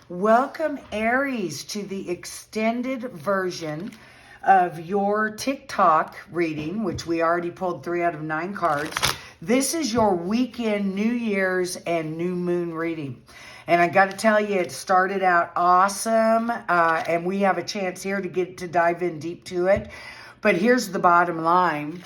Welcome, Aries, to the extended version of your TikTok reading, which we already pulled 3 out of 9 cards. This is your weekend, New Year's, and New Moon reading. And I got to tell you, it started out awesome, and we have a chance here to dive in deep to it. But here's the bottom line.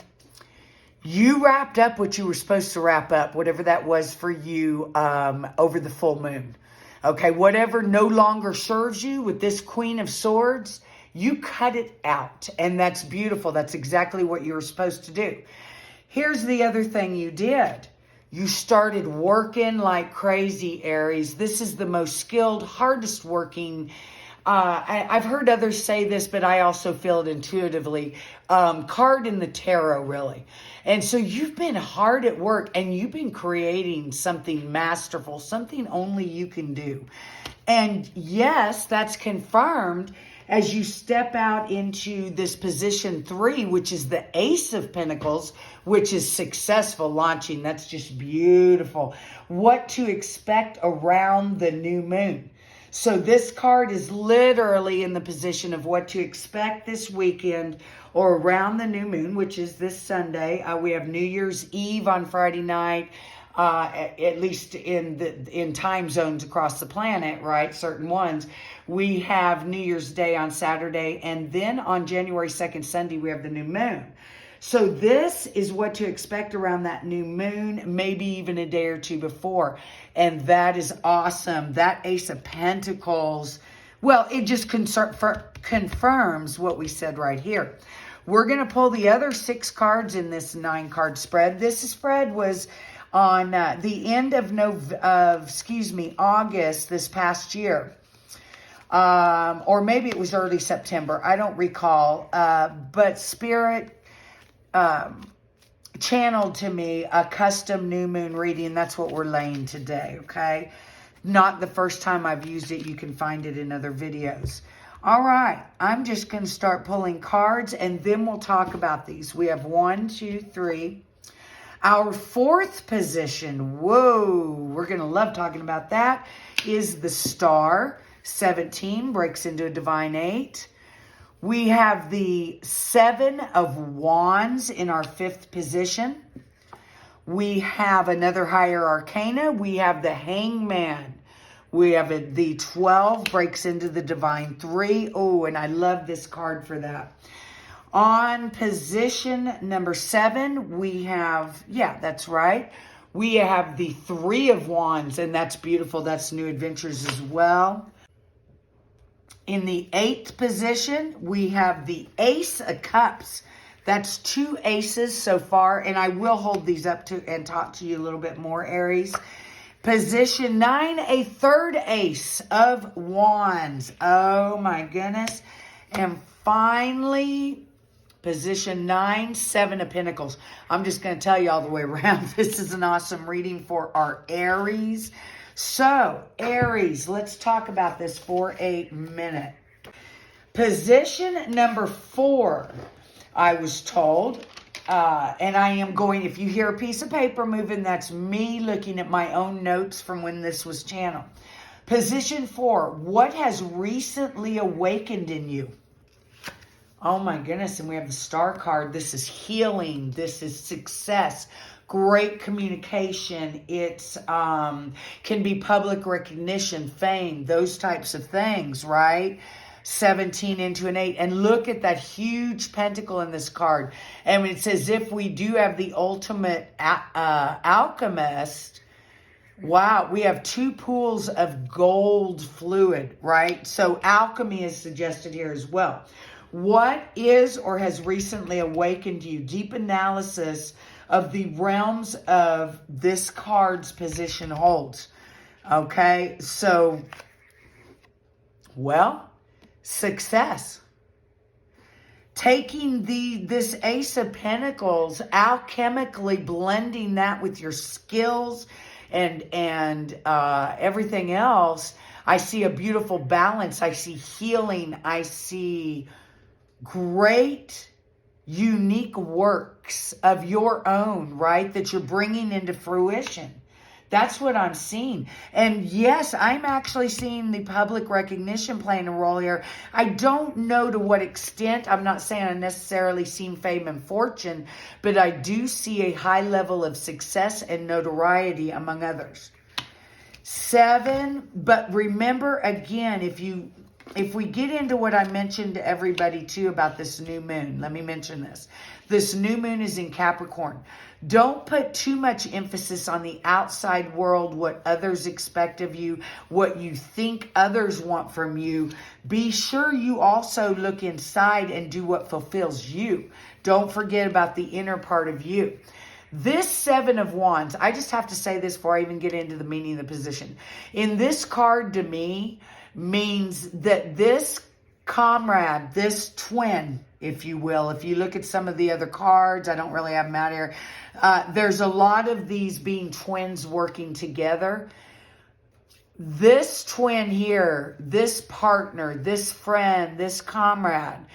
You wrapped up what you were supposed to wrap up, whatever that was for you, over the full moon. Okay, whatever no longer serves you with this Queen of Swords, you cut it out. And that's beautiful. That's exactly what you were supposed to do. Here's the other thing you did. You started working like crazy, Aries. This is the most skilled, hardest working. I've heard others say this, but I also feel it intuitively. Card in the tarot, really. And so you've been hard at work and you've been creating something masterful, something only you can do. And yes, that's confirmed as you step out into this position 3, which is the Ace of Pentacles, which is successful launching. That's just beautiful. What to expect around the new moon. So this card is literally in the position of what to expect this weekend or around the new moon, which is this Sunday. We have New Year's Eve on Friday night, at least in time zones across the planet, right? Certain ones. We have New Year's Day on Saturday, and then on January 2nd, Sunday, we have the new moon. So this is what to expect around that new moon, maybe even a day or two before. And that is awesome. That Ace of Pentacles, well, it just confirms what we said right here. We're going to pull the other 6 cards in this 9-card spread. This spread was on the end of August this past year. Or maybe it was early September. I don't recall. But Spirit channeled to me a custom new moon reading. That's what we're laying today, okay? Not the first time I've used it. You can find it in other videos. All right, I'm just going to start pulling cards, and then we'll talk about these. We have 1, 2, 3. Our 4th position, whoa, we're going to love talking about that, is the Star. 17 breaks into a Divine 8. We have the 7 of Wands in our 5th position. We have another higher arcana. We have the Hangman. We have the 12 breaks into the Divine 3. Oh, and I love this card for that. On position number 7, we have, yeah, that's right. We have the 3 of Wands, and that's beautiful. That's New Adventures as well. In the 8th position, we have the Ace of Cups. That's 2 aces so far, and I will hold these up to and talk to you a little bit more, Aries. Position 9, a 3rd Ace of Wands. Oh my goodness. And finally, position 9, 7 of Pentacles. I'm just going to tell you all the way around. This is an awesome reading for our Aries. So, Aries, let's talk about this for a minute. Position number 4, I was told, and I am going, if you hear a piece of paper moving, that's me looking at my own notes from when this was channeled. Position 4, what has recently awakened in you? Oh my goodness, and we have the Star card. This is healing. This is success. Great communication. It's can be public recognition, fame, those types of things, right? 17 into an 8. And look at that huge pentacle in this card. And it's as if we do have the ultimate alchemist. Wow, we have 2 pools of gold fluid, right? So alchemy is suggested here as well. What is or has recently awakened you? Deep analysis of the realms of this card's position holds. Okay, so, well, success. Taking this Ace of Pentacles, alchemically blending that with your skills and everything else, I see a beautiful balance. I see healing. I see great unique works of your own, right, that you're bringing into fruition. That's what I'm seeing. And yes, I'm actually seeing the public recognition playing a role here. I don't know to what extent. I'm not saying I necessarily see fame and fortune, but I do see a high level of success and notoriety among others. 7, but remember again, if we get into what I mentioned to everybody too about this new moon, let me mention this. This new moon is in Capricorn. Don't put too much emphasis on the outside world, what others expect of you, what you think others want from you. Be sure you also look inside and do what fulfills you. Don't forget about the inner part of you. This 7 of Wands, I just have to say this before I even get into the meaning of the position. In this card, to me, means that this comrade, this twin, if you will, if you look at some of the other cards, I don't really have them out here. There's a lot of these being twins working together. This twin here, this partner, this friend, this comrade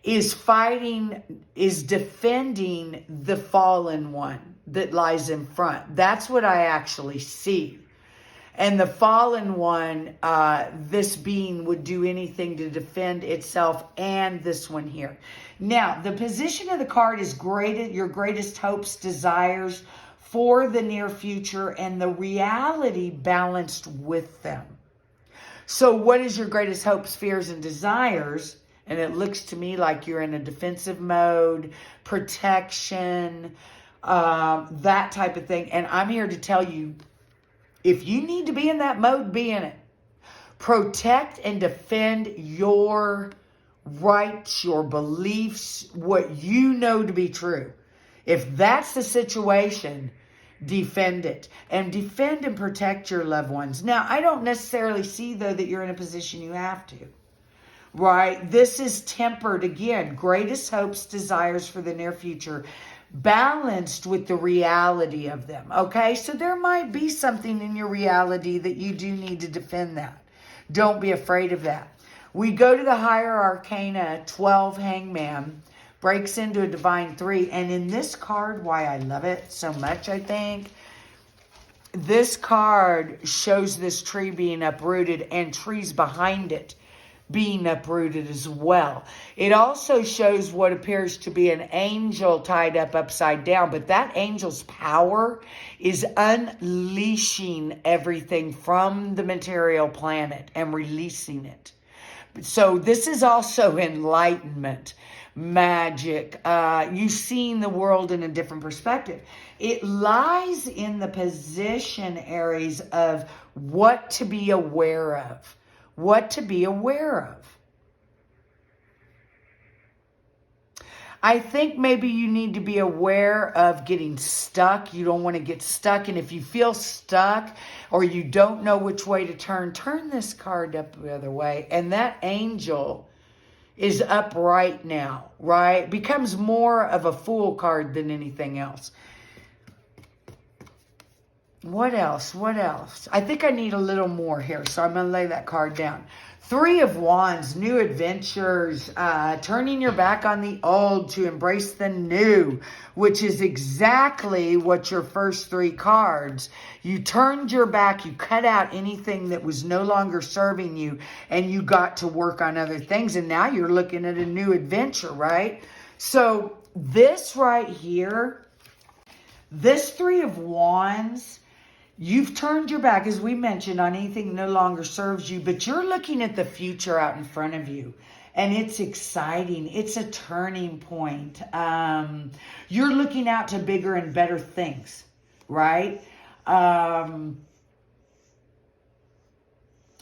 is fighting, is defending the fallen one that lies in front. That's what I actually see. And the fallen one, this being would do anything to defend itself and this one here. Now, the position of the card is your greatest hopes, desires for the near future, and the reality balanced with them. So what is your greatest hopes, fears, and desires? And it looks to me like you're in a defensive mode, protection, that type of thing. And I'm here to tell you, if you need to be in that mode, be in it. Protect and defend your rights, your beliefs, what you know to be true. If that's the situation, defend it. And defend and protect your loved ones. Now, I don't necessarily see, though, that you're in a position you have to. Right? This is tempered, again, greatest hopes, desires for the near future, balanced with the reality of them. Okay? So there might be something in your reality that you do need to defend that. Don't be afraid of that. We go to the higher arcana, 12 Hangman, breaks into a divine 3. And in this card, why I love it so much, I think, this card shows this tree being uprooted and trees behind it being uprooted as well. It also shows what appears to be an angel tied up upside down, but that angel's power is unleashing everything from the material planet and releasing it. So this is also enlightenment, magic, you seeing the world in a different perspective. It lies in the position, Aries, of what to be aware of. What to be aware of. I think maybe you need to be aware of getting stuck. You don't want to get stuck. And if you feel stuck or you don't know which way to turn this card up the other way. And that angel is upright now, right? Becomes more of a fool card than anything else. What else? What else? I think I need a little more here, so I'm going to lay that card down. 3 of Wands, new adventures, turning your back on the old to embrace the new, which is exactly what your first 3 cards. You turned your back, you cut out anything that was no longer serving you, and you got to work on other things, and now you're looking at a new adventure, right? So this right here, this 3 of Wands, you've turned your back, as we mentioned, on anything that no longer serves you, but you're looking at the future out in front of you. And it's exciting. It's a turning point. You're looking out to bigger and better things, right?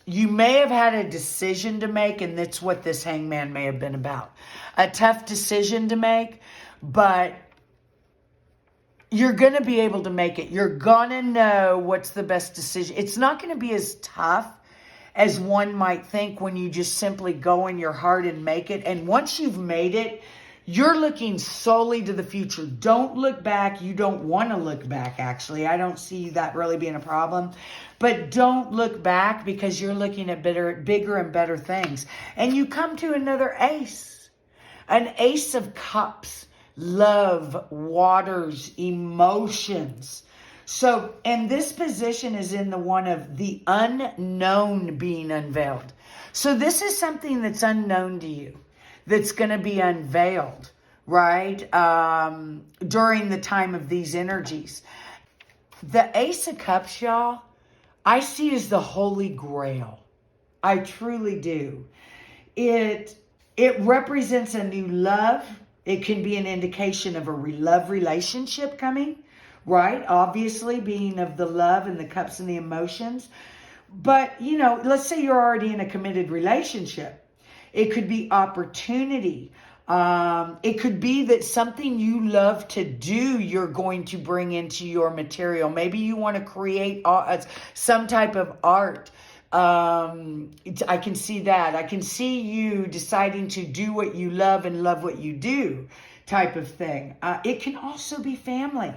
You may have had a decision to make, and that's what this hangman may have been about. A tough decision to make, but you're going to be able to make it. You're going to know what's the best decision. It's not going to be as tough as one might think when you just simply go in your heart and make it. And once you've made it, you're looking solely to the future. Don't look back. You don't want to look back, actually. I don't see that really being a problem. But don't look back because you're looking at bigger and better things. And you come to another ace. An ace of cups. Love, waters, emotions. So, and this position is in the one of the unknown being unveiled. So this is something that's unknown to you, that's going to be unveiled, right? During the time of these energies. The Ace of Cups, y'all, I see as the Holy Grail. I truly do. It represents a new love. It can be an indication of a love relationship coming, right? Obviously, being of the love and the cups and the emotions. But, you know, let's say you're already in a committed relationship. It could be opportunity. It could be that something you love to do, you're going to bring into your material. Maybe you want to create some type of art. I can see that. I can see you deciding to do what you love and love what you do type of thing. It can also be family,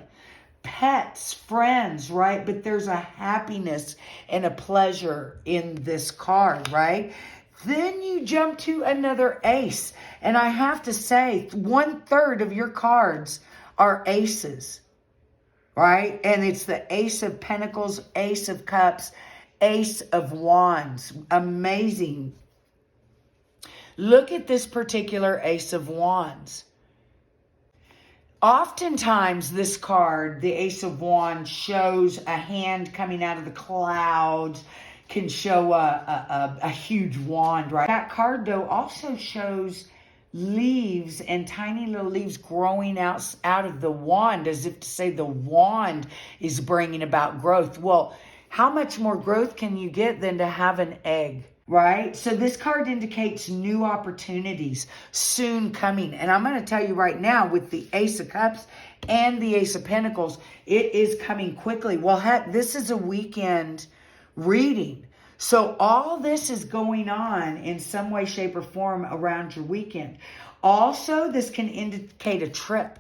pets, friends, right? But there's a happiness and a pleasure in this card, right? Then you jump to another ace. And I have to say, 1/3 of your cards are aces, right? And it's the Ace of Pentacles, Ace of Cups, Ace of Wands. Amazing. Look at this particular Ace of Wands. Oftentimes, this card, the Ace of Wands, shows a hand coming out of the clouds, can show a huge wand, right? That card, though, also shows leaves and tiny little leaves growing out of the wand, as if to say the wand is bringing about growth. Well, how much more growth can you get than to have an egg, right? So this card indicates new opportunities soon coming. And I'm going to tell you right now, with the Ace of Cups and the Ace of Pentacles, it is coming quickly. Well, heck, this is a weekend reading. So all this is going on in some way, shape, or form around your weekend. Also, this can indicate a trip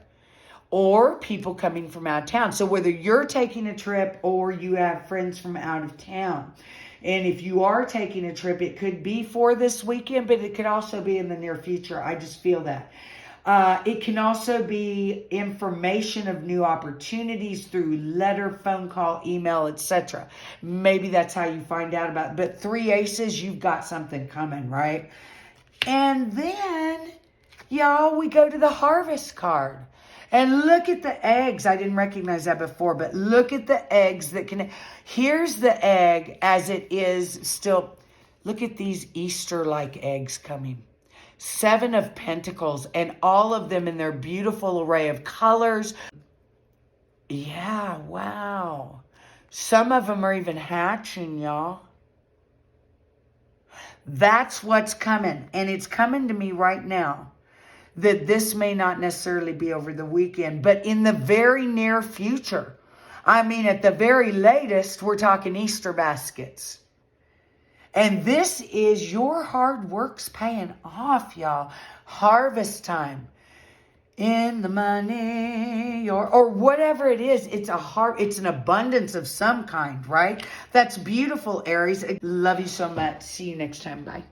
or people coming from out of town. So whether you're taking a trip or you have friends from out of town. And if you are taking a trip, it could be for this weekend, but it could also be in the near future. I just feel that. It can also be information of new opportunities through letter, phone call, email, etc. Maybe that's how you find out about it. But 3 aces, you've got something coming, right? And then, y'all, we go to the Harvest card. And look at the eggs. I didn't recognize that before, but look at the eggs that can... Here's the egg as it is still... Look at these Easter-like eggs coming. 7 of Pentacles, and all of them in their beautiful array of colors. Yeah, wow. Some of them are even hatching, y'all. That's what's coming, and it's coming to me right now. That this may not necessarily be over the weekend, but in the very near future. I mean, at the very latest, we're talking Easter baskets. And this is your hard work's paying off, y'all. Harvest time. In the money, or whatever it is, it's an abundance of some kind, right? That's beautiful, Aries. I love you so much. See you next time. Bye.